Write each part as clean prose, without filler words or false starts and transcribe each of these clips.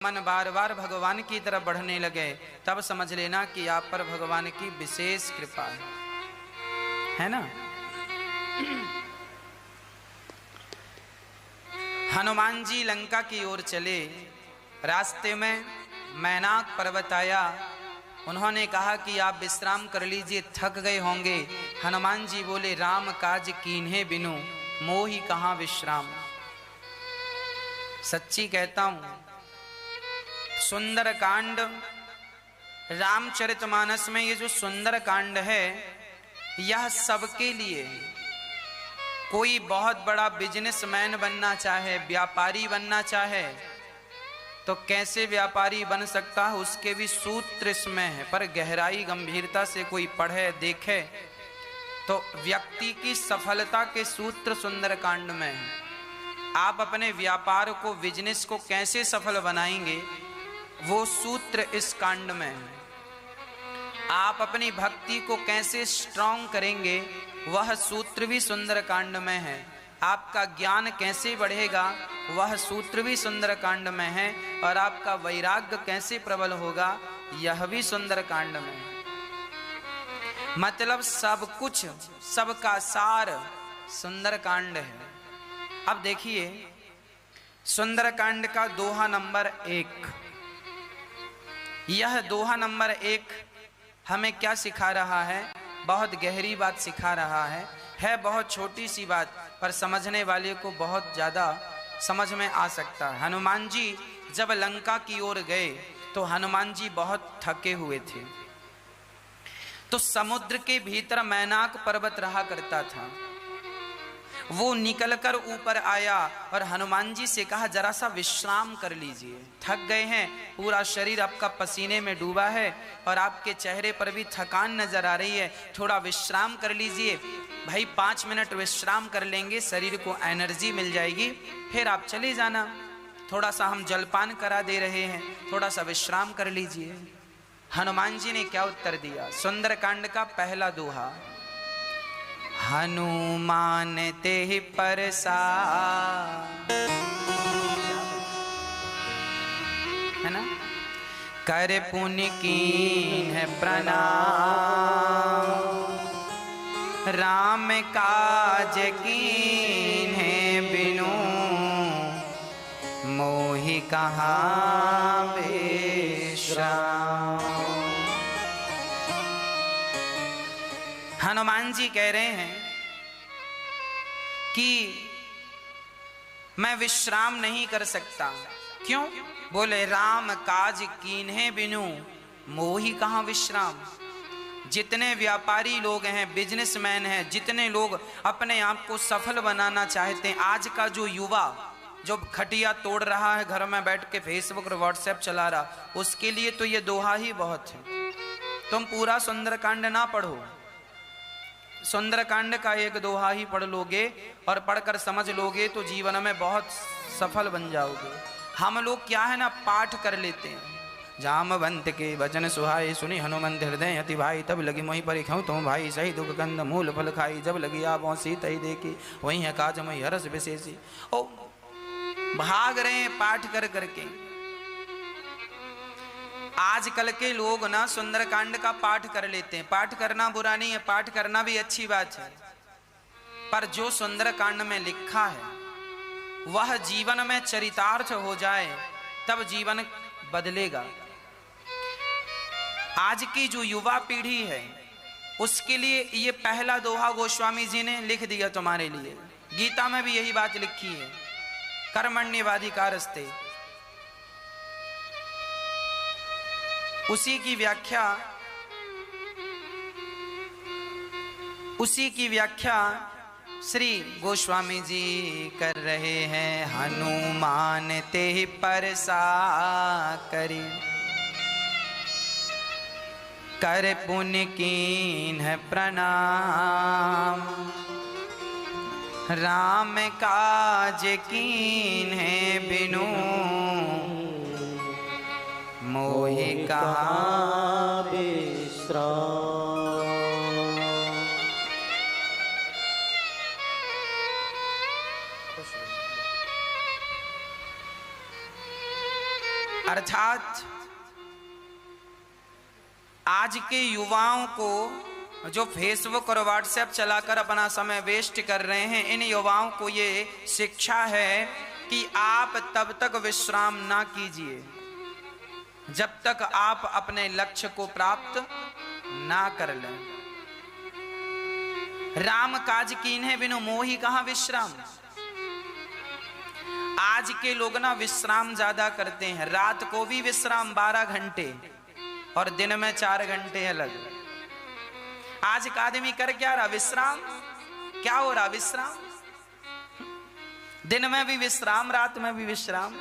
मन बार बार भगवान की तरफ बढ़ने लगे, तब समझ लेना कि आप पर भगवान की विशेष कृपा है ना। हनुमान जी लंका की ओर चले, रास्ते में मैनाक पर्वत आया। उन्होंने कहा कि आप विश्राम कर लीजिए, थक गए होंगे। हनुमान जी बोले, राम काज कीन्हे बिनु मोहि कहाँ विश्राम। सच्ची कहता हूं, सुंदर कांड रामचरितमानस में ये जो सुंदर कांड है, यह सबके लिए। कोई बहुत बड़ा बिजनेसमैन बनना चाहे, व्यापारी बनना चाहे, तो कैसे व्यापारी बन सकता है, उसके भी सूत्र इसमें है। पर गहराई गंभीरता से कोई पढ़े देखे तो व्यक्ति की सफलता के सूत्र सुंदर कांड में है। आप अपने व्यापार को, बिजनेस को कैसे सफल बनाएंगे, वो सूत्र इस कांड में है। आप अपनी भक्ति को कैसे स्ट्रांग करेंगे, वह सूत्र भी सुंदर कांड में है। आपका ज्ञान कैसे बढ़ेगा, वह सूत्र भी सुंदर कांड में है। और आपका वैराग्य कैसे प्रबल होगा, यह भी सुंदर कांड में है। मतलब सब कुछ, सबका सार सुंदर कांड है। अब देखिए, सुंदर कांड का दोहा नंबर 1, यह दोहा नंबर 1 हमें क्या सिखा रहा है? बहुत गहरी बात सिखा रहा है बहुत छोटी सी बात, पर समझने वाले को बहुत ज्यादा समझ में आ सकता है। हनुमान जी जब लंका की ओर गए तो हनुमान जी बहुत थके हुए थे। तो समुद्र के भीतर मैनाक पर्वत रहा करता था, वो निकलकर ऊपर आया और हनुमान जी से कहा, जरा सा विश्राम कर लीजिए, थक गए हैं, पूरा शरीर आपका पसीने में डूबा है और आपके चेहरे पर भी थकान नजर आ रही है, थोड़ा विश्राम कर लीजिए। भाई 5 मिनट विश्राम कर लेंगे, शरीर को एनर्जी मिल जाएगी, फिर आप चले जाना। थोड़ा सा हम जलपान करा दे रहे हैं, थोड़ा सा विश्राम कर लीजिए। हनुमान जी ने क्या उत्तर दिया? सुंदरकांड का पहला दोहा, हनुमान तेहि परसा, है ना, कर पुण्य कीन्ह प्रणाम, राम काज कीन्हे बिनु मोहि कहाँ विश्राम। हनुमान जी कह रहे हैं कि मैं विश्राम नहीं कर सकता। क्यों? बोले, राम काज कीन्हे बिनु मोहि कहाँ विश्राम। जितने व्यापारी लोग हैं, बिजनेसमैन हैं, जितने लोग अपने आप को सफल बनाना चाहते हैं, आज का जो युवा जो खटिया तोड़ रहा है, घर में बैठ के फेसबुक और व्हाट्सएप चला रहा, उसके लिए तो ये दोहा ही बहुत है। तुम पूरा सुंदरकांड ना पढ़ो, सुंदरकांड का एक दोहा ही पढ़ लोगे और पढ़कर समझ लोगे तो जीवन में बहुत सफल बन जाओगे। हम लोग क्या है ना, पाठ कर लेते हैं। जामवंत के वचन सुहाए, सुनी हनुमंत हृदय अति भाई, तब लगी मोहि परिखऊँ तुम भाई, सही दुख कंद मूल फल खाई, जब लगी आप सीत ही देखी, वही है काज मोहि हरस विशेषी। ओ भाग रहे हैं पाठ कर करके। आजकल के लोग ना सुंदरकांड का पाठ कर लेते हैं। पाठ करना बुरा नहीं है, पाठ करना भी अच्छी बात है, पर जो सुंदरकांड में लिखा है वह जीवन में चरितार्थ हो जाए तब जीवन बदलेगा। आज की जो युवा पीढ़ी है उसके लिए ये पहला दोहा गोस्वामी जी ने लिख दिया तुम्हारे लिए। गीता में भी यही बात लिखी है, कर्मण्येवाधिकारस्ते। उसी की व्याख्या श्री गोस्वामी जी कर रहे हैं। हनुमान तेहि परसा करी, कर पुण्य कीन्ह प्रणाम, राम काज कीन्हे बिनु मोहि कहाँ विश्राम। अर्थात आज के युवाओं को जो फेसबुक और व्हाट्सएप चलाकर अपना समय वेस्ट कर रहे हैं, इन युवाओं को ये शिक्षा है कि आप तब तक विश्राम ना कीजिए जब तक आप अपने लक्ष्य को प्राप्त ना कर लें। राम काज कीन्हे बिनु मोहि कहाँ विश्राम। आज के लोग ना विश्राम ज्यादा करते हैं, रात को भी विश्राम 12 घंटे और दिन में 4 घंटे अलग। आज का आदमी कर क्या रहा? विश्राम। क्या हो रहा? विश्राम। दिन में भी विश्राम, रात में भी विश्राम,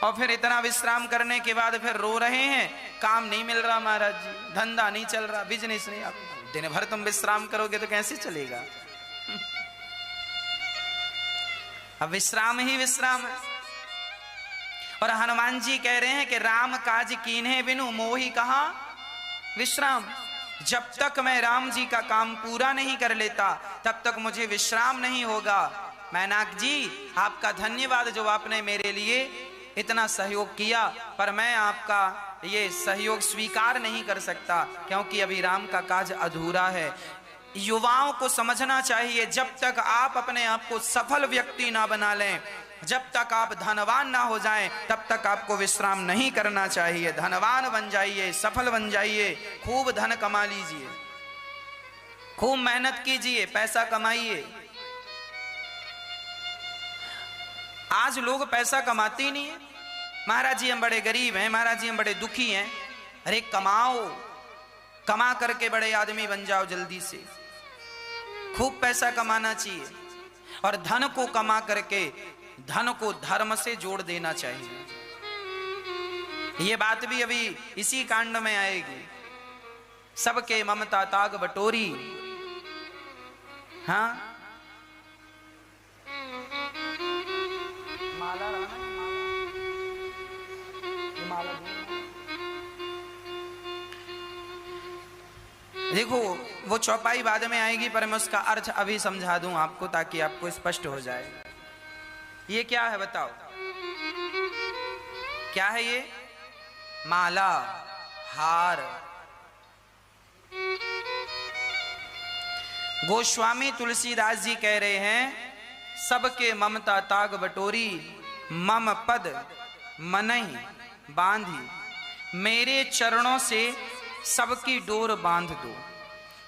और फिर इतना विश्राम करने के बाद फिर रो रहे हैं काम नहीं मिल रहा महाराज जी, धंधा नहीं चल रहा, बिजनेस नहीं। दिन भर तुम विश्राम करोगे तो कैसे चलेगा? अब विश्राम ही विश्राम है। और हनुमान जी कह रहे हैं कि राम काज कीन्हे बिनु मोहि कहाँ विश्राम। जब तक मैं राम जी का काम पूरा नहीं कर लेता तब तक मुझे विश्राम नहीं होगा। मैनाक जी आपका धन्यवाद जो आपने मेरे लिए इतना सहयोग किया, पर मैं आपका ये सहयोग स्वीकार नहीं कर सकता क्योंकि अभी राम का काज अधूरा है। युवाओं को समझना चाहिए जब तक आप अपने आप को सफल व्यक्ति ना बना लें, जब तक आप धनवान ना हो जाएं, तब तक आपको विश्राम नहीं करना चाहिए। धनवान बन जाइए, सफल बन जाइए, खूब धन कमा लीजिए, खूब मेहनत कीजिए, पैसा कमाइए। आज लोग पैसा कमाते ही नहीं है। महाराज जी हम बड़े गरीब हैं, महाराज जी हम बड़े दुखी हैं। अरे कमाओ, कमा करके बड़े आदमी बन जाओ जल्दी से। खूब पैसा कमाना चाहिए और धन को कमा करके धन को धर्म से जोड़ देना चाहिए। ये बात भी अभी इसी कांड में आएगी। सबके ममता ताग बटोरी। हाँ माला देखो वो चौपाई बाद में आएगी, पर मैं उसका अर्थ अभी समझा दूं आपको ताकि आपको स्पष्ट हो जाए। ये क्या है बताओ? क्या है ये? माला, हार। गोस्वामी तुलसीदास जी कह रहे हैं सबके ममता ताग बटोरी, मम पद मनहि बांधी, मेरे चरणों से सबकी डोर बांध दो।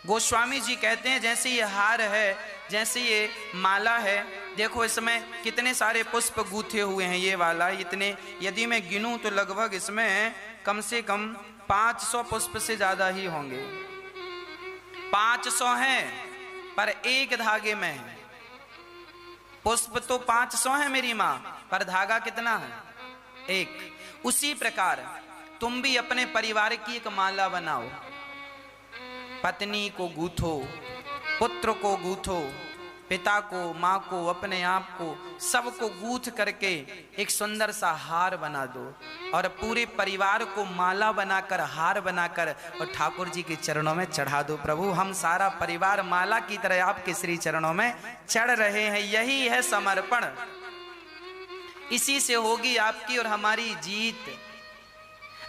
गोस्वामी जी कहते हैं जैसे ये हार है, जैसे ये माला है, देखो इसमें कितने सारे पुष्प गूथे हुए हैं। ये वाला इतने, यदि मैं गिनूं तो लगभग इसमें कम से कम 500 पुष्प से ज्यादा ही होंगे। 500 हैं पर एक धागे में है। पुष्प तो 500 है मेरी माँ, पर धागा कितना है? एक। उसी प्रकार तुम भी अपने परिवार की एक माला बनाओ। पत्नी को गूथो, पुत्र को गूथो, पिता को, माँ को, अपने आप को, सबको गूथ करके एक सुंदर सा हार बना दो और पूरे परिवार को माला बनाकर, हार बनाकर और ठाकुर जी के चरणों में चढ़ा दो। प्रभु हम सारा परिवार माला की तरह आपके श्री चरणों में चढ़ रहे हैं। यही है समर्पण। इसी से होगी आपकी और हमारी जीत।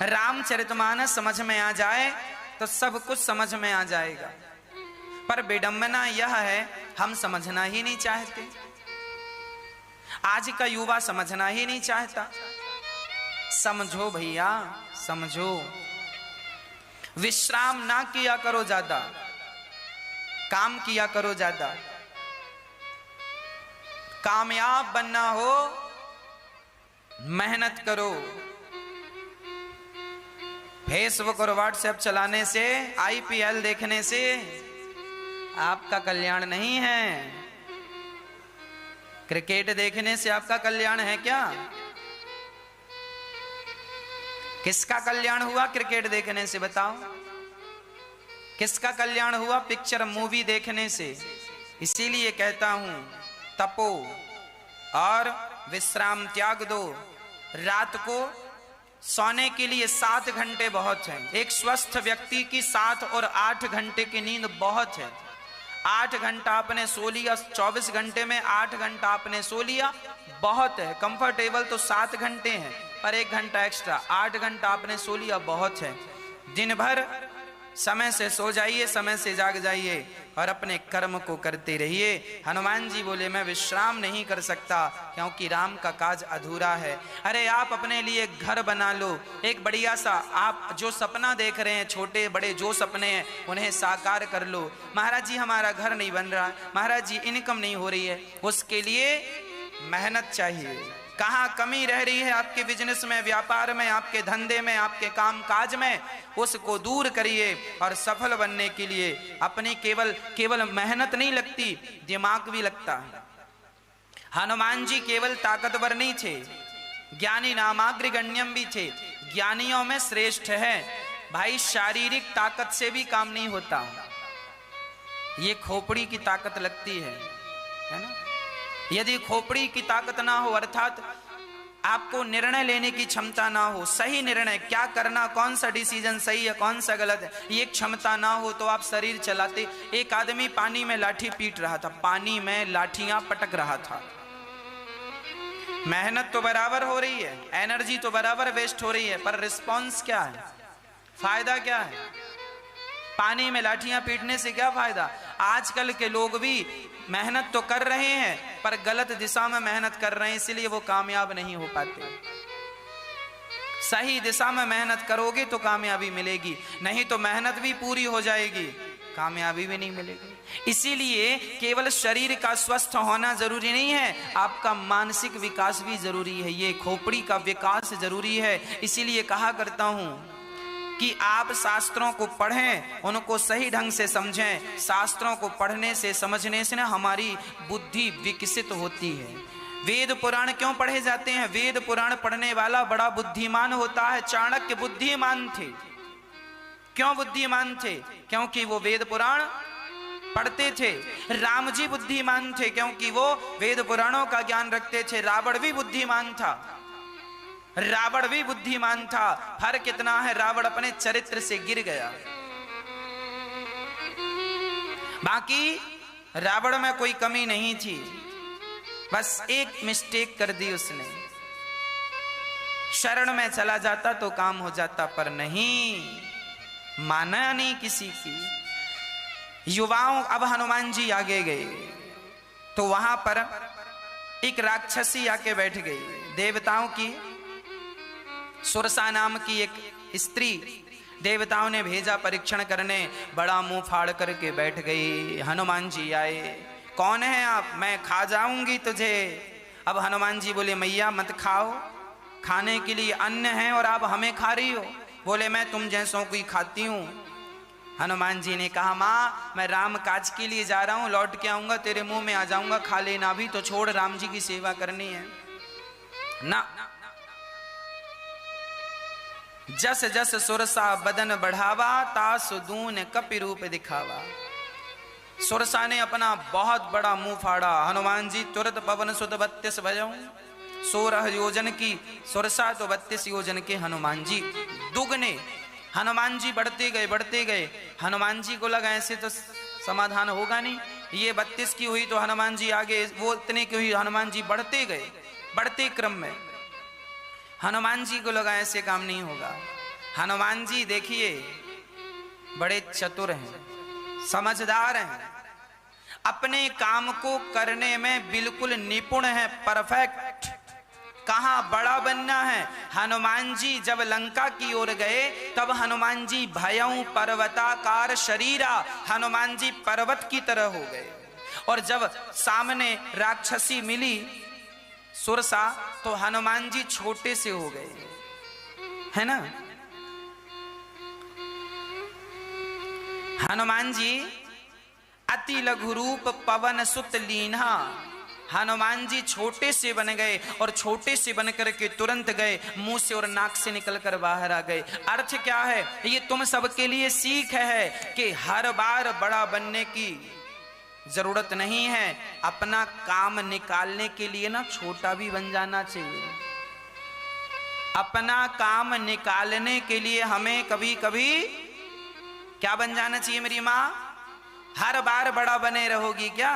रामचरितमानस समझ में आ जाए तो सब कुछ समझ में आ जाएगा, पर विडंबना यह है हम समझना ही नहीं चाहते। आज का युवा समझना ही नहीं चाहता। समझो भैया, समझो। विश्राम ना किया करो ज्यादा, काम किया करो ज्यादा। कामयाब बनना हो मेहनत करो। फेसबुक और व्हाट्सएप चलाने से, आईपीएल देखने से आपका कल्याण नहीं है। क्रिकेट देखने से आपका कल्याण है क्या? किसका कल्याण हुआ क्रिकेट देखने से बताओ? किसका कल्याण हुआ पिक्चर मूवी देखने से? इसीलिए कहता हूं तपो और विश्राम त्याग दो। रात को सोने के लिए 7 घंटे बहुत हैं। एक स्वस्थ व्यक्ति की 7 और 8 घंटे की नींद बहुत है। 8 घंटा आपने सो लिया, 24 घंटे में 8 घंटा आपने सो लिया, बहुत है। कंफर्टेबल तो 7 घंटे हैं। पर 1 घंटा एक्स्ट्रा, 8 घंटा आपने सो लिया, बहुत है। दिन भर समय से सो जाइए, समय से जाग जाइए और अपने कर्म को करते रहिए। हनुमान जी बोले मैं विश्राम नहीं कर सकता क्योंकि राम का काज अधूरा है। अरे आप अपने लिए घर बना लो, एक बढ़िया सा, आप जो सपना देख रहे हैं, छोटे बड़े जो सपने हैं उन्हें साकार कर लो। महाराज जी हमारा घर नहीं बन रहा, महाराज जी इनकम नहीं हो रही है, उसके लिए मेहनत चाहिए। कहाँ कमी रह रही है आपके बिजनेस में, व्यापार में, आपके धंधे में, आपके काम काज में, उसको दूर करिए। और सफल बनने के लिए अपनी केवल मेहनत नहीं लगती, दिमाग भी लगता है। हनुमान जी केवल ताकतवर नहीं थे, ज्ञानी नामाग्रगण्यम भी थे, ज्ञानियों में श्रेष्ठ है। भाई शारीरिक ताकत से भी काम नहीं होता, ये खोपड़ी की ताकत लगती है ना। यदि खोपड़ी की ताकत ना हो, अर्थात आपको निर्णय लेने की क्षमता ना हो, सही निर्णय क्या करना, कौन सा डिसीजन सही है कौन सा गलत है, ये क्षमता ना हो तो आप शरीर चलाते। एक आदमी पानी में लाठी पीट रहा था, पानी में लाठियां पटक रहा था, मेहनत तो बराबर हो रही है, एनर्जी तो बराबर वेस्ट हो रही है, पर रिस्पॉन्स क्या है, फायदा क्या है? पानी में लाठियां पीटने से क्या फायदा? आजकल के लोग भी मेहनत तो कर रहे हैं पर गलत दिशा में मेहनत कर रहे हैं, इसलिए वो कामयाब नहीं हो पाते। सही दिशा में मेहनत करोगे तो कामयाबी मिलेगी, नहीं तो मेहनत भी पूरी हो जाएगी, कामयाबी भी नहीं मिलेगी। इसीलिए केवल शरीर का स्वस्थ होना जरूरी नहीं है, आपका मानसिक विकास भी जरूरी है, ये खोपड़ी का विकास जरूरी है। इसीलिए कहा करता हूं कि आप शास्त्रों को पढ़ें, उनको सही ढंग से समझें। शास्त्रों को पढ़ने से समझने से ना हमारी बुद्धि विकसित होती है। वेद पुराण क्यों पढ़े जाते हैं? वेद पुराण पढ़ने वाला बड़ा बुद्धिमान होता है। चाणक्य बुद्धिमान थे, क्यों बुद्धिमान थे? क्योंकि वो वेद पुराण पढ़ते थे। राम जी बुद्धिमान थे क्योंकि वो वेद पुराणों का ज्ञान रखते थे। रावण भी बुद्धिमान था, रावण भी बुद्धिमान था, फर्क कितना है, रावण अपने चरित्र से गिर गया। बाकी रावण में कोई कमी नहीं थी, बस एक मिस्टेक कर दी उसने। शरण में चला जाता तो काम हो जाता, पर नहीं माना नहीं किसी की। युवाओं, अब हनुमान जी आगे गए तो वहां पर एक राक्षसी आके बैठ गई, देवताओं की सुरसा नाम की एक स्त्री। देवताओं ने भेजा परीक्षण करने, बड़ा मुंह फाड़ करके बैठ गई। हनुमान जी आए, कौन है आप? मैं खा जाऊंगी तुझे। अब हनुमान जी बोले मैया मत खाओ, खाने के लिए अन्न है और आप हमें खा रही हो। बोले मैं तुम जैसों को ही खाती हूं। हनुमान जी ने कहा माँ मैं राम काज के लिए जा रहा हूं, लौट के आऊंगा तेरे मुंह में आ जाऊंगा, खा लेना भी तो छोड़, राम जी की सेवा करनी है ना। जस जस सुरसा बदन बढ़ावा, तासु दून कपि रूप दिखावा। सुरसा ने अपना बहुत बड़ा मुंह फाड़ा। हनुमान जी तुरंत पवन सुत 32 भजऊं, 16 योजन की सुरसा तो 32 योजन के हनुमान जी, दुगने। हनुमान जी बढ़ते गए बढ़ते गए। हनुमान जी को लगा ऐसे तो समाधान होगा नहीं, ये 32 की हुई तो हनुमान जी आगे, वो इतने की हुई, हनुमान जी बढ़ते गए। बढ़ते क्रम में हनुमान जी को लगा ऐसे काम नहीं होगा। हनुमान जी देखिए बड़े चतुर हैं, समझदार हैं, अपने काम को करने में बिल्कुल निपुण हैं, परफेक्ट। कहां बड़ा बनना है। हनुमान जी जब लंका की ओर गए तब हनुमान जी भयं पर्वताकार शरीरा, हनुमान जी पर्वत की तरह हो गए। और जब सामने राक्षसी मिली सुरसा तो हनुमान जी छोटे से हो गए, है ना। हनुमान जी अति लघु रूप पवन सुत लीन्हा, हनुमान जी छोटे से बन गए और छोटे से बनकर के तुरंत गए, मुंह से और नाक से निकलकर बाहर आ गए। अर्थ क्या है? ये तुम सबके लिए सीख है कि हर बार बड़ा बनने की जरूरत नहीं है, अपना काम निकालने के लिए ना छोटा भी बन जाना चाहिए। अपना काम निकालने के लिए हमें कभी कभी क्या बन जाना चाहिए मेरी माँ? हर बार बड़ा बने रहोगी क्या?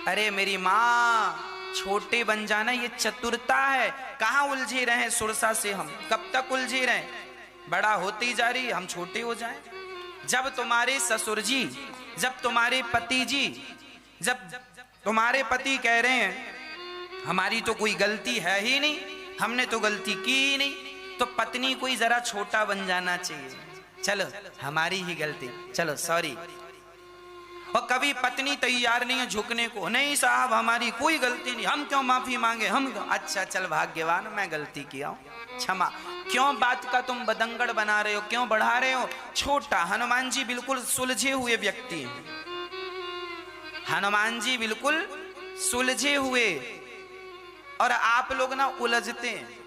अरे मेरी माँ छोटे बन जाना ये चतुरता है। कहाँ उलझे रहे सुरसा से, हम कब तक उलझे रहे? बड़ा होती जा रही, हम छोटे हो जाएं। जब तुम्हारे ससुर जी, जब तुम्हारे पति जी, जब तुम्हारे पति कह रहे हैं हमारी तो कोई गलती है ही नहीं, हमने तो गलती की ही नहीं, तो पत्नी कोई जरा छोटा बन जाना चाहिए, चलो हमारी ही गलती, चलो सॉरी। और कभी पत्नी तैयार नहीं है झुकने को, नहीं साहब हमारी कोई गलती नहीं, हम क्यों माफी मांगे, हम क्यों, अच्छा चल भाग्यवान मैं गलती किया हूं, क्षमा। क्यों बात का तुम बदंगड़ बना रहे हो, क्यों बढ़ा रहे हो? छोटा, हनुमान जी बिल्कुल सुलझे हुए व्यक्ति हैं, हनुमान जी बिल्कुल सुलझे हुए, और आप लोग ना उलझते हैं।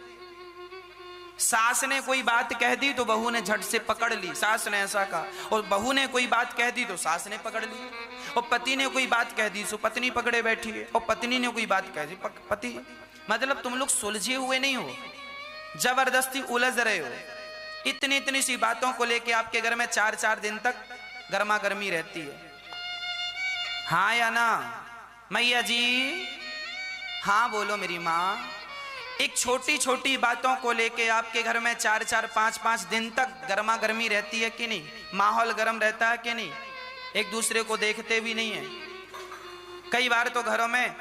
सास ने कोई बात कह दी तो बहू ने झट से पकड़ ली, सास ने ऐसा कहा, और बहू ने कोई बात कह दी तो सास ने पकड़ ली, और पति ने कोई बात कह दी तो पत्नी पकड़े बैठी है, और पत्नी ने कोई बात कह दी पति। मतलब तुम लोग सुलझे हुए नहीं हो, जबरदस्ती उलझ रहे हो। इतनी इतनी सी बातों को लेके आपके घर में 4-4 दिन तक गर्मा गर्मी रहती है। हाँ या ना मैया जी? हाँ बोलो मेरी माँ। एक छोटी छोटी बातों को लेके आपके घर में 4-4, 5-5 दिन तक गर्मा गर्मी रहती है कि नहीं? माहौल गर्म रहता है कि नहीं? एक दूसरे को देखते भी नहीं है। कई बार तो घरों में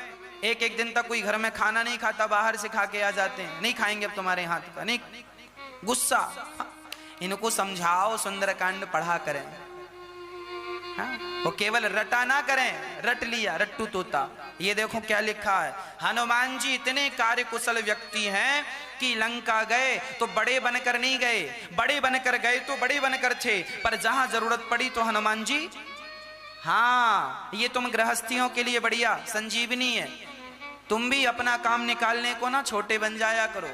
एक दिन तक कोई घर में खाना नहीं खाता, बाहर से खा के आ जाते हैं, नहीं खाएंगे अब तुम्हारे हाथ का, नहीं, गुस्सा। इनको समझाओ, सुंदरकांड पढ़ा करें, हाँ? वो केवल रटा ना करें, रट लिया रट्टू तोता। ये देखो क्या लिखा है, हनुमान जी इतने कार्य कुशल व्यक्ति हैं कि लंका गए तो बड़े बनकर नहीं गए, बड़े बनकर गए तो बड़े बनकर थे, पर जहां जरूरत पड़ी तो हनुमान जी, हाँ ये तुम गृहस्थियों के लिए बढ़िया संजीवनी है। तुम भी अपना काम निकालने को ना छोटे बन जाया करो।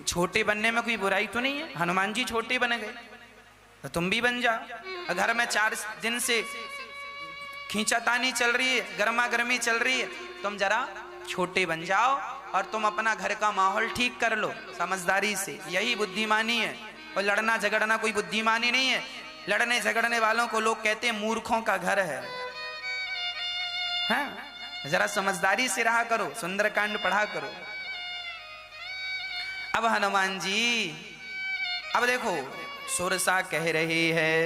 छोटे बनने में कोई बुराई तो नहीं है, हनुमान जी छोटे बन गए तो तुम भी बन जाओ। घर में 4 दिन से खींचातानी चल रही है, गर्मा गर्मी चल रही है, तुम जरा छोटे बन जाओ और तुम अपना घर का माहौल ठीक कर लो समझदारी से। यही बुद्धिमानी है। और लड़ना झगड़ना कोई बुद्धिमानी नहीं है। लड़ने झगड़ने वालों को लोग कहते हैं मूर्खों का घर है। हाँ? जरा समझदारी से रहा करो, सुंदरकांड पढ़ा करो। अब हनुमान जी, अब देखो सुरसा कह रही है,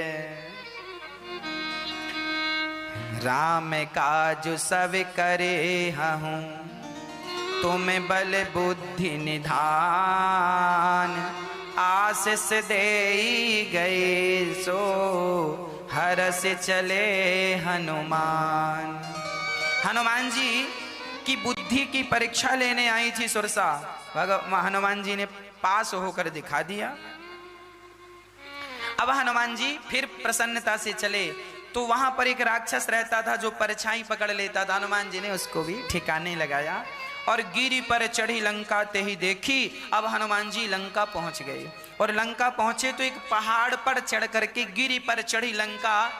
राम काज सब करे हूं, तुम बल बुद्धि निधान, आशीष दे गए सो हरस चले हनुमान। हनुमान जी की बुद्धि की परीक्षा लेने आई थी सुरसा, हनुमान जी ने पास होकर दिखा दिया। अब हनुमान जी फिर प्रसन्नता से चले तो वहां पर एक राक्षस रहता था जो परछाई पकड़ लेता था। हनुमान जी ने उसको भी ठिकाने लगाया और गिरी पर चढ़ी लंका ते ही देखी। अब हनुमान जी लंका पहुंच गए और लंका पहुंचे तो एक पहाड़ पर चढ़ करके गिरी पर चढ़ी लंका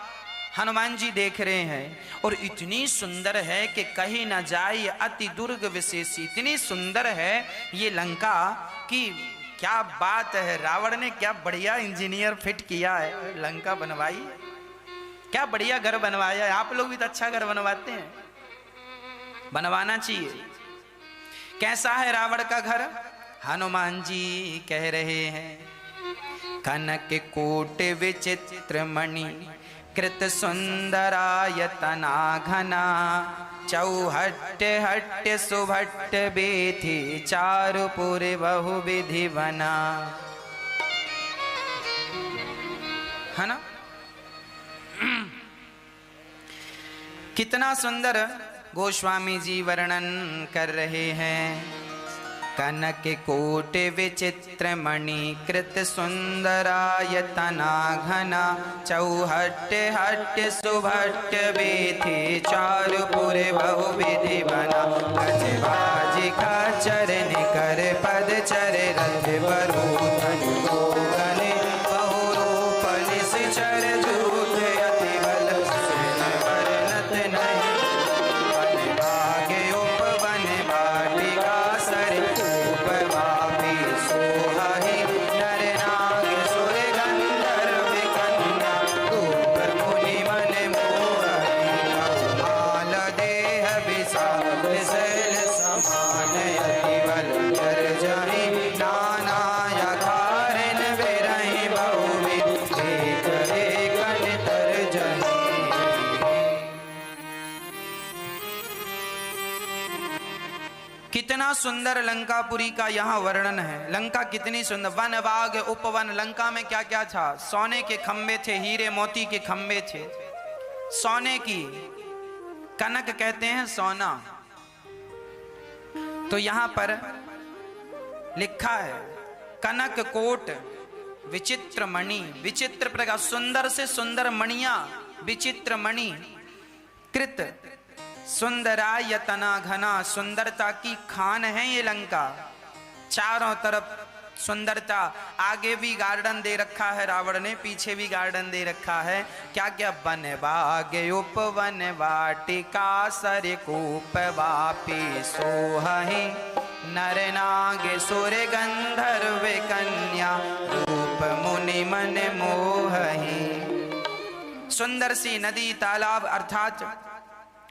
हनुमान जी देख रहे हैं और इतनी सुंदर है कि कहीं ना जाए, अति दुर्ग विशेषी। इतनी सुंदर है ये लंका कि क्या बात है। रावण ने क्या बढ़िया इंजीनियर फिट किया है, लंका बनवाई, क्या बढ़िया घर बनवाया है। आप लोग भी तो अच्छा घर बनवाते हैं, बनवाना चाहिए। कैसा है रावण का घर? हनुमान जी कह रहे हैं, कनक कोट विचित्र मणि कृत सुंदरायतना घना, चौहट्ट हट्ट सुभट्ट बेथी, चारुपुर बहु विधि बना। है ना? कितना सुंदर गोस्वामी जी वर्णन कर रहे हैं। कनक कोट विचित्र मणि कृत सुंदरायतना घना, चौहट्ट हट्ट सुभट्ट बेथी, चारुपुर बहु विधि बना। गजबाज का चरण कर पद चर, रथ बरूधन गने बहुरूप निस चर, जूथ अति बल वर्णत नहीं। वन भाग्य उपवन वाटिका सर, उपवापी सोहाही नर नाग सुर गंधर्व कन्या, रूप मुनि मन मोहनी, माल देह विसा कितना सुंदर लंकापुरी का यहाँ वर्णन है। लंका कितनी सुंदर, वन बाग उपवन। लंका में क्या क्या था? सोने के खंबे थे, हीरे मोती के खंबे थे, सोने की, कनक कहते हैं सोना। तो यहां पर लिखा है कनक कोट विचित्र मणि, विचित्र प्रकार, सुंदर से सुंदर मणियां, विचित्र मणि कृत सुंदरायतना घना, सुंदरता की खान है ये लंका। चारों तरफ सुंदरता, आगे भी गार्डन दे रखा है रावण ने, पीछे भी गार्डन दे रखा है। क्या क्या? वन बाग उपवन वाटिका सरकूप वापी सोहहि, नर नाग सुर गंधर्व कन्या रूप मुनि मन मोहहि। सुंदर सी नदी तालाब अर्थात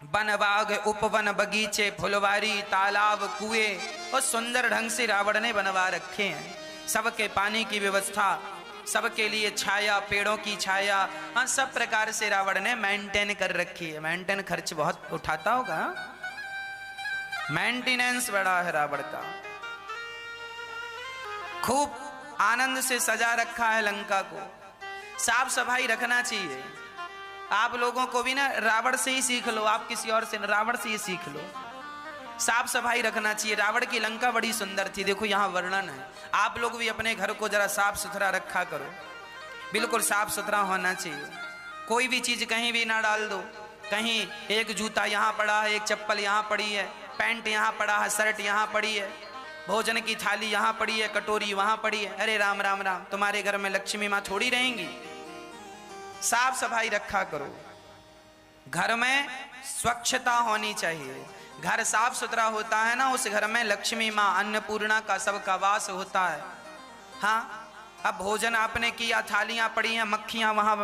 वन बाग उपवन बगीचे फुलवारी तालाब कुएं और सुंदर ढंग से रावण ने बनवा रखे हैं। सबके पानी की व्यवस्था, सबके लिए छाया, पेड़ों की छाया, हाँ सब प्रकार से रावण ने मेंटेन कर रखी है। मेंटेन खर्च बहुत उठाता होगा, मेंटेनेंस बड़ा है रावण का। खूब आनंद से सजा रखा है लंका को। साफ सफाई रखना चाहिए। आप लोगों को भी ना रावण से ही सीख लो, आप किसी और से न, रावण से ही सीख लो। साफ सफाई रखना चाहिए। रावण की लंका बड़ी सुंदर थी, देखो यहाँ वर्णन है। आप लोग भी अपने घर को जरा साफ सुथरा रखा करो, बिल्कुल साफ सुथरा होना चाहिए। कोई भी चीज कहीं भी ना डाल दो। कहीं एक जूता यहाँ पड़ा है, एक चप्पल यहाँ पड़ी है, पैंट यहाँ पड़ा है, शर्ट यहाँ पड़ी है, भोजन की थाली यहाँ पड़ी है, कटोरी वहां पड़ी है। अरे राम राम राम, तुम्हारे घर में लक्ष्मी माँ थोड़ी रहेंगी। साफ सफाई रखा करो। घर में स्वच्छता होनी चाहिए। घर साफ सुथरा होता है ना, उस घर में लक्ष्मी माँ अन्नपूर्णा का सबका वास होता है। हाँ, अब भोजन आपने किया, थालियां पड़ी हैं, मक्खियां वहां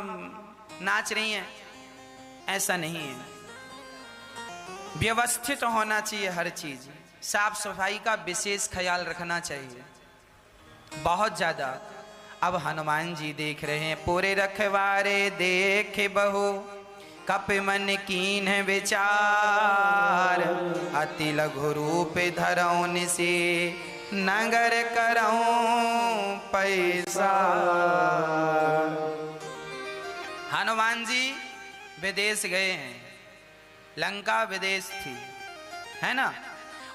नाच रही हैं, ऐसा नहीं है। व्यवस्थित होना चाहिए हर चीज। साफ सफाई का विशेष ख्याल रखना चाहिए, बहुत ज्यादा। अब हनुमान जी देख रहे हैं, पूरे रखवारे देखे बहु कप मन कीन विचार, अति लघु रूप धरौन से नगर करऊं पैसा। हनुमान जी विदेश गए हैं, लंका विदेश थी, है ना।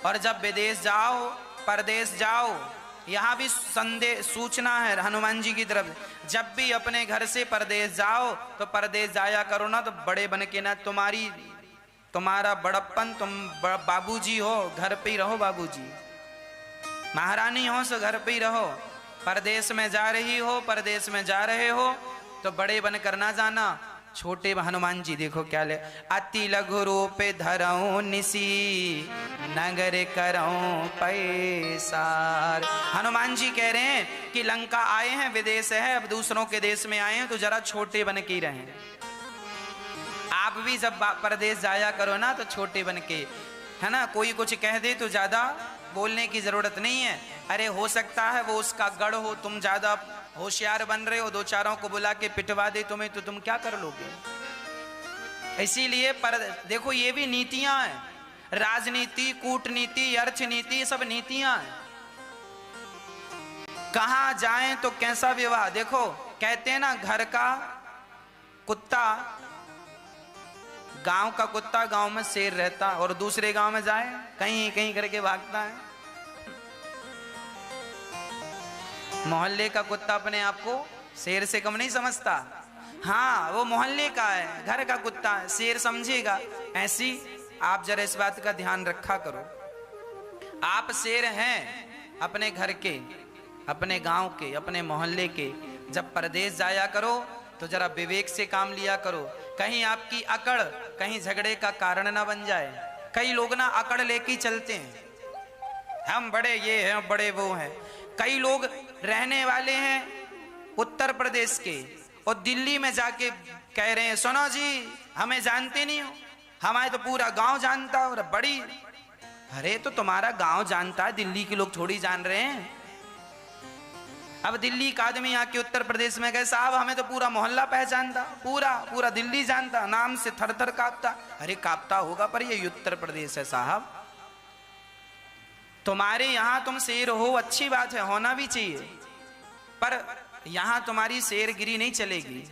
और जब विदेश जाओ, परदेश जाओ, यहाँ भी संदेश सूचना है हनुमान जी की तरफ। जब भी अपने घर से परदेश जाओ तो परदेश जाया करो ना तो बड़े बन के ना, तुम्हारा बड़प्पन, तुम बाबूजी हो, घर पे ही रहो बाबूजी। महारानी हो सो घर पे ही रहो। परदेश में जा रही हो, परदेश में जा रहे हो तो बड़े बन कर ना जाना। छोटे हनुमान जी देखो क्या ले, अति लघु रूप धरऊं निसी नगर करऊं पैसार। हनुमान जी कह रहे हैं कि लंका आए हैं, विदेश है, अब दूसरों के देश में आए हैं तो जरा छोटे बन के ही रहें। आप भी जब परदेश जाया करो ना तो छोटे बन के, है ना। कोई कुछ कह दे तो ज्यादा बोलने की जरूरत नहीं है। अरे हो सकता है वो उसका गढ़ हो, तुम ज्यादा होशियार बन रहे हो, दो चारों को बुला के पिटवा दे तुम्हें, तो तुम क्या कर लोगे। इसीलिए पर देखो ये भी नीतियां हैं, राजनीति, कूटनीति, अर्थनीति, सब नीतियां हैं। कहां जाएं तो कैसा विवाह। देखो कहते हैं ना, घर का कुत्ता, गांव का कुत्ता गांव में शेर रहता, और दूसरे गांव में जाए कहीं कहीं करके भागता है। मोहल्ले का कुत्ता अपने आप को शेर से कम नहीं समझता। हाँ, वो मोहल्ले का है, घर का कुत्ता है, शेर समझेगा। ऐसी आप जरा इस बात का ध्यान रखा करो। आप शेर हैं अपने घर के, अपने गांव के, अपने मोहल्ले के। जब परदेश जाया करो तो जरा विवेक से काम लिया करो। कहीं आपकी अकड़ कहीं झगड़े का कारण ना बन जाए। कई लोग ना अकड़ लेके चलते हैं, हम बड़े ये हैं, बड़े वो हैं। कई लोग रहने वाले हैं उत्तर प्रदेश के और दिल्ली में जाके कह रहे हैं, सुनो जी हमें जानते नहीं हो, हमारे तो पूरा गांव जानता है। और बड़ी, अरे तो तुम्हारा गांव जानता है, दिल्ली के लोग थोड़ी जान रहे हैं। अब दिल्ली का आदमी आके उत्तर प्रदेश में गए, साहब हमें तो पूरा मोहल्ला पहचानता, पूरा दिल्ली जानता, नाम से थर थर कांपता। अरे कांपता होगा पर ये उत्तर प्रदेश है साहब। तुम्हारे यहां तुम शेर हो, अच्छी बात है, होना भी चाहिए, पर यहां तुम्हारी शेरगिरी नहीं चलेगी।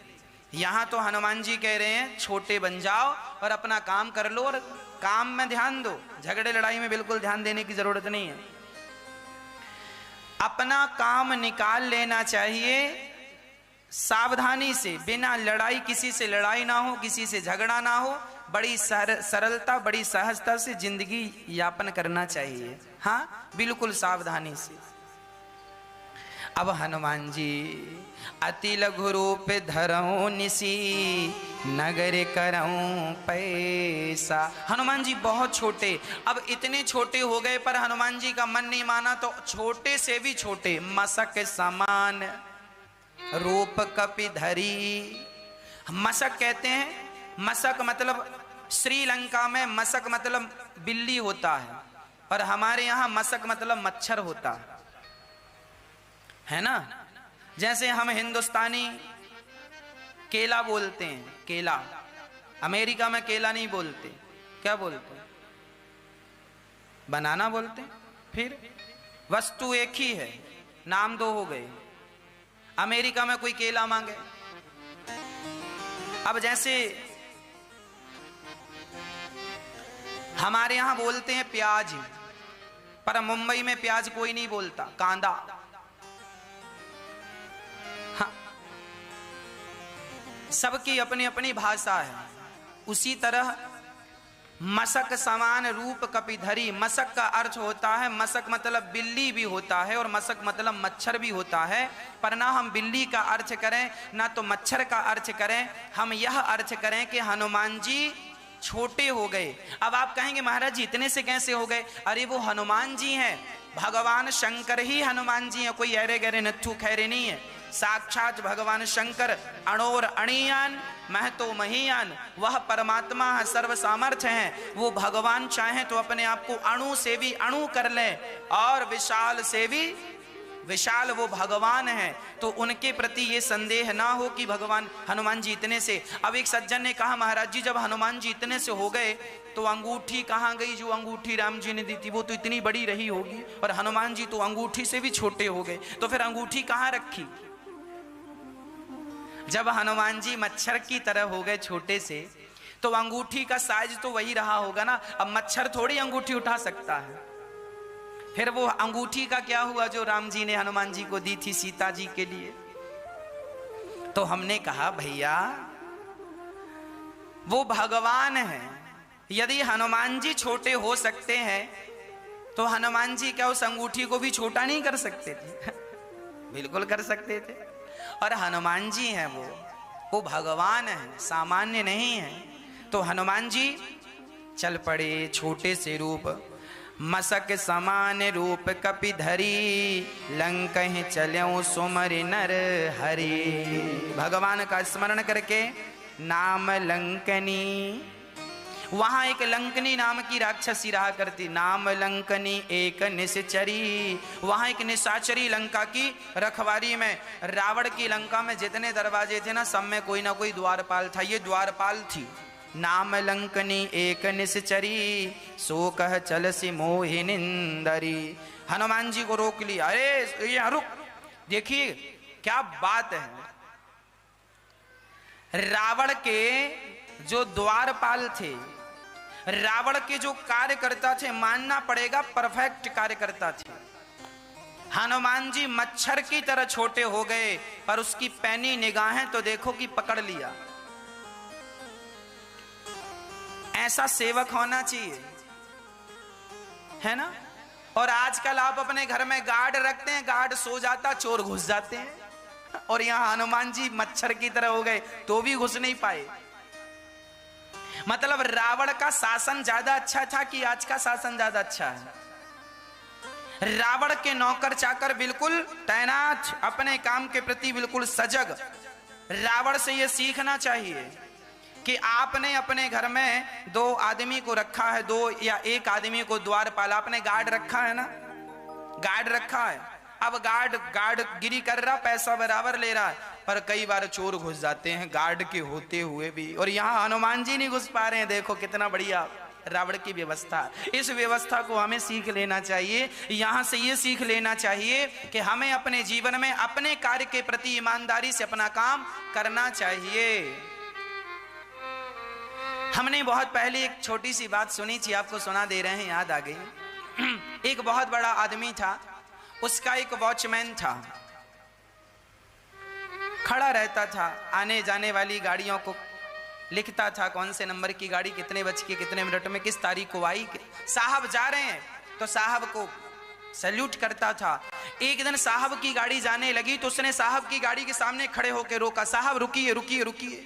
यहां तो हनुमान जी कह रहे हैं छोटे बन जाओ और अपना काम कर लो और काम में ध्यान दो, झगड़े लड़ाई में बिल्कुल ध्यान देने की जरूरत नहीं है। अपना काम निकाल लेना चाहिए सावधानी से, बिना लड़ाई, किसी से लड़ाई ना हो, किसी से झगड़ा ना हो, बड़ी सरलता, बड़ी सहजता से जिंदगी यापन करना चाहिए। हाँ, बिल्कुल सावधानी से। अब हनुमान जी अति लघु रूप धरऊं निसी, नगर करऊं पैसा। हनुमान जी बहुत छोटे, अब इतने छोटे हो गए, पर हनुमान जी का मन नहीं माना, तो छोटे से भी छोटे, मसक समान रूप कपिधरी। मसक कहते हैं, मसक मतलब श्रीलंका में मसक मतलब बिल्ली होता है, और हमारे यहाँ मसक मतलब मच्छर होता है ना। जैसे हम हिंदुस्तानी केला बोलते हैं, केला, अमेरिका में केला नहीं बोलते, क्या बोलते हैं? बनाना बोलते हैं। फिर वस्तु एक ही है, नाम दो हो गए। अमेरिका में कोई केला मांगे, अब जैसे हमारे यहां बोलते हैं प्याज, पर मुंबई में प्याज कोई नहीं बोलता, कांदा। हाँ, सबकी अपनी अपनी भाषा है। उसी तरह मसक समान रूप कपिधरी, मसक का अर्थ होता है, मसक मतलब बिल्ली भी होता है और मसक मतलब मच्छर भी होता है, पर ना हम बिल्ली का अर्थ करें ना तो मच्छर का अर्थ करें, हम यह अर्थ करें कि हनुमान जी छोटे हो गए। अब आप कहेंगे महाराज जी इतने से कैसे हो गए? अरे वो हनुमान जी हैं, भगवान शंकर ही हनुमान जी हैं, कोई अरे गरे नत्थु खैरे नहीं है। साक्षात भगवान शंकर अणोर अणियान महतो महीयान, वह परमात्मा है, सर्व सामर्थ्य हैं। वो भगवान चाहें तो अपने आप को अणु से भी अणु कर लें और विशाल से भी विशाल वो भगवान है, तो उनके प्रति ये संदेह ना हो कि भगवान हनुमान जी इतने से। अब एक सज्जन ने कहा महाराज जी जब हनुमान जी इतने से हो गए तो अंगूठी कहाँ गई? जो अंगूठी राम जी ने दी थी वो तो इतनी बड़ी रही होगी, और हनुमान जी तो अंगूठी से भी छोटे हो गए, तो फिर अंगूठी कहाँ रखी? जब हनुमान जी मच्छर की तरह हो गए छोटे से, तो अंगूठी का साइज तो वही रहा होगा ना। अब मच्छर थोड़ी अंगूठी उठा सकता है। फिर वो अंगूठी का क्या हुआ जो राम जी ने हनुमान जी को दी थी सीता जी के लिए? तो हमने कहा भैया वो भगवान है, यदि हनुमान जी छोटे हो सकते हैं तो हनुमान जी क्या उस अंगूठी को भी छोटा नहीं कर सकते थे? बिल्कुल कर सकते थे। और हनुमान जी हैं, वो भगवान है, सामान्य नहीं है। तो हनुमान जी चल पड़े, छोटे से रूप, मसक समान रूप कपिधरी, लंकहि चल्यों सुमर नर हरि। भगवान का स्मरण करके नाम लंकनी, वहां एक लंकनी नाम की राक्षसी रहा करती, नाम लंकनी एक निशाचरी। वहां एक निशाचरी लंका की रखवारी में, रावण की लंका में जितने दरवाजे थे ना, सब में कोई ना कोई द्वारपाल था, ये द्वारपाल थी। नाम लंकनी एक निशाचरी, सो कह चलसी मोहिनिंदरी। हनुमान जी को रोक लिया, अरे यहाँ रुक, देखिए क्या बात है। रावण के जो द्वारपाल थे, रावण के जो कार्यकर्ता थे, मानना पड़ेगा परफेक्ट कार्यकर्ता थे। हनुमान जी मच्छर की तरह छोटे हो गए, पर उसकी पैनी निगाहें तो देखो कि पकड़ लिया। ऐसा सेवक होना चाहिए, है ना। और आजकल आप अपने घर में गार्ड रखते हैं, गार्ड सो जाता, चोर घुस जाते हैं, और यहां हनुमान जी मच्छर की तरह हो गए तो भी घुस नहीं पाए। मतलब रावण का शासन ज्यादा अच्छा था कि आज का शासन ज्यादा अच्छा है? रावण के नौकर चाकर बिल्कुल तैनात, अपने काम के प्रति बिल्कुल सजग। रावण से यह सीखना चाहिए कि आपने अपने घर में दो आदमी को रखा है, दो या एक आदमी को द्वारपाल, आपने गार्ड रखा है ना, गार्ड रखा है। अब गार्ड गिरी कर रहा, पैसा बराबर ले रहा है, पर कई बार चोर घुस जाते हैं गार्ड के होते हुए भी, और यहाँ हनुमान जी नहीं घुस पा रहे हैं। देखो कितना बढ़िया रावण की व्यवस्था। इस व्यवस्था को हमें सीख लेना चाहिए। यहां से ये सीख लेना चाहिए कि हमें अपने जीवन में अपने कार्य के प्रति ईमानदारी से अपना काम करना चाहिए। हमने बहुत पहले एक छोटी सी बात सुनी थी, आपको सुना दे रहे हैं, याद आ गई। एक बहुत बड़ा आदमी था, उसका एक वॉचमैन था, खड़ा रहता था, आने जाने वाली गाड़ियों को लिखता था, कौन से नंबर की गाड़ी कितने बज के कितने मिनट में किस तारीख को आई, साहब जा रहे हैं तो साहब को सैल्यूट करता था। एक दिन साहब की गाड़ी जाने लगी तो उसने साहब की गाड़ी के सामने खड़े होकर रोका, साहब रुकिए रुकिए रुकिए,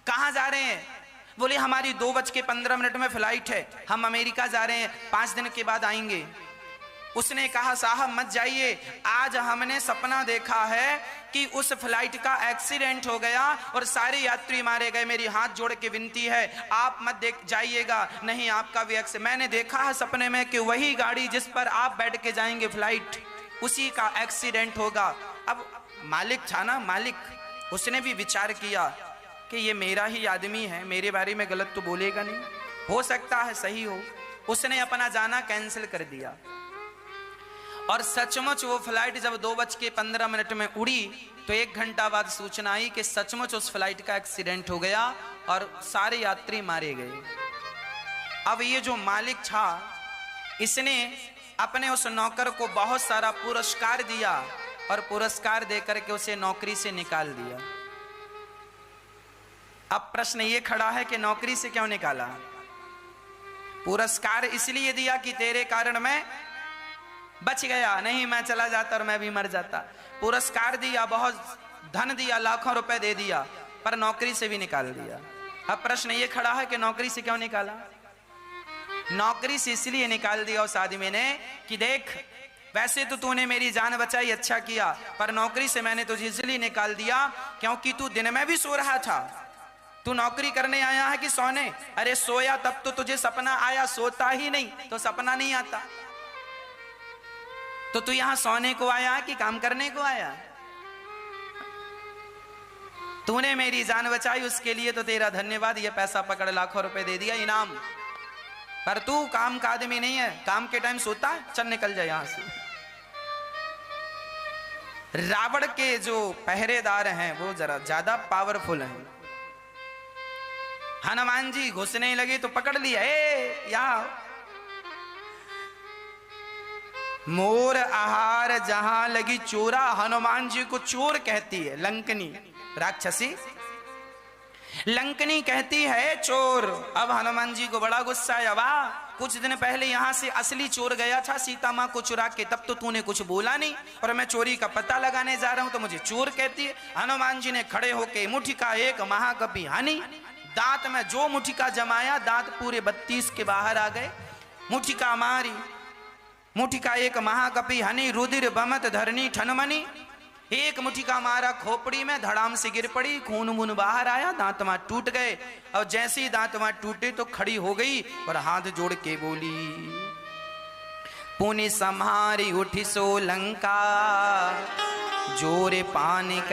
कहाँ जा रहे हैं? बोले हमारी 2:15 में फ्लाइट है, हम अमेरिका जा रहे हैं, 5 दिन के बाद आएंगे। उसने कहा साहब मत जाइए, आज हमने सपना देखा है कि उस फ्लाइट का एक्सीडेंट हो गया और सारे यात्री मारे गए, मेरी हाथ जोड़ के विनती है आप मत देख जाइएगा। नहीं आपका भी मैंने देखा है सपने में कि वही गाड़ी जिस पर आप बैठ के जाएंगे फ्लाइट, उसी का एक्सीडेंट होगा। अब मालिक था ना, मालिक, उसने भी विचार किया कि ये मेरा ही आदमी है, मेरे बारे में गलत तो बोलेगा नहीं, हो सकता है सही हो। उसने अपना जाना कैंसिल कर दिया और सचमुच वो फ्लाइट जब 2:15 में उड़ी तो 1 घंटा बाद सूचना आई कि सचमुच उस फ्लाइट का एक्सीडेंट हो गया और सारे यात्री मारे गए। अब ये जो मालिक था, इसने अपने उस नौकर को बहुत सारा पुरस्कार दिया और पुरस्कार देकर के उसे नौकरी से निकाल दिया। अब प्रश्न ये खड़ा है कि नौकरी से क्यों निकाला? पुरस्कार इसलिए दिया कि तेरे कारण मैं बच गया, नहीं मैं चला जाता और मैं भी मर जाता। पुरस्कार दिया, बहुत धन दिया, लाखों रुपए दे दिया, पर नौकरी से भी निकाल दिया। अब प्रश्न ये खड़ा है कि नौकरी से क्यों निकाला? नौकरी से इसलिए निकाल दिया उस आदमी ने कि देख वैसे तो तूने मेरी जान बचाई, अच्छा किया, पर नौकरी से मैंने तुझे इसलिए निकाल दिया क्योंकि तू दिन में भी सो रहा था। तू नौकरी करने आया है कि सोने? अरे सोया तब तो तुझे सपना आया, सोता ही नहीं तो सपना नहीं आता। तो तू यहां सोने को आया कि काम करने को आया? तूने मेरी जान बचाई, उसके लिए तो तेरा धन्यवाद, ये पैसा पकड़, लाखों रुपए दे दिया इनाम। पर तू काम का आदमी नहीं है, काम के टाइम सोता है, चल निकल जाए यहां से। रावण के जो पहरेदार हैं वो जरा ज्यादा पावरफुल हैं। हनुमान जी घुसने लगे तो पकड़ लिया, ए यहाँ मोर आहार जहां लगी चोरा। हनुमान जी को चोर कहती है लंकनी राक्षसी, लंकनी कहती है चोर। अब हनुमान जी को बड़ा गुस्सा आया, वाह कुछ दिन पहले यहां से असली चोर गया था सीता मां को चुरा के, तब तो तूने कुछ बोला नहीं, और मैं चोरी का पता लगाने जा रहा हूं तो मुझे चोर कहती है। हनुमान जी ने खड़े होके मुठिका एक महाकपि हानि, दांत में जो मुठिका जमाया दांत पूरे 32 के बाहर आ गए। मुठिका मारी, मुठिका एक महाकपि हनी, रुधिर बमत धरनी ठनमनी। एक मुठिका मारा खोपड़ी में, धड़ाम से गिर पड़ी, खून मुन बाहर आया, दांत मां टूट गए। और जैसे ही दांत मां टूटे तो खड़ी हो गई और हाथ जोड़ के बोली, पुनि सम्हारी उठी सो लंका, जोरे पानी का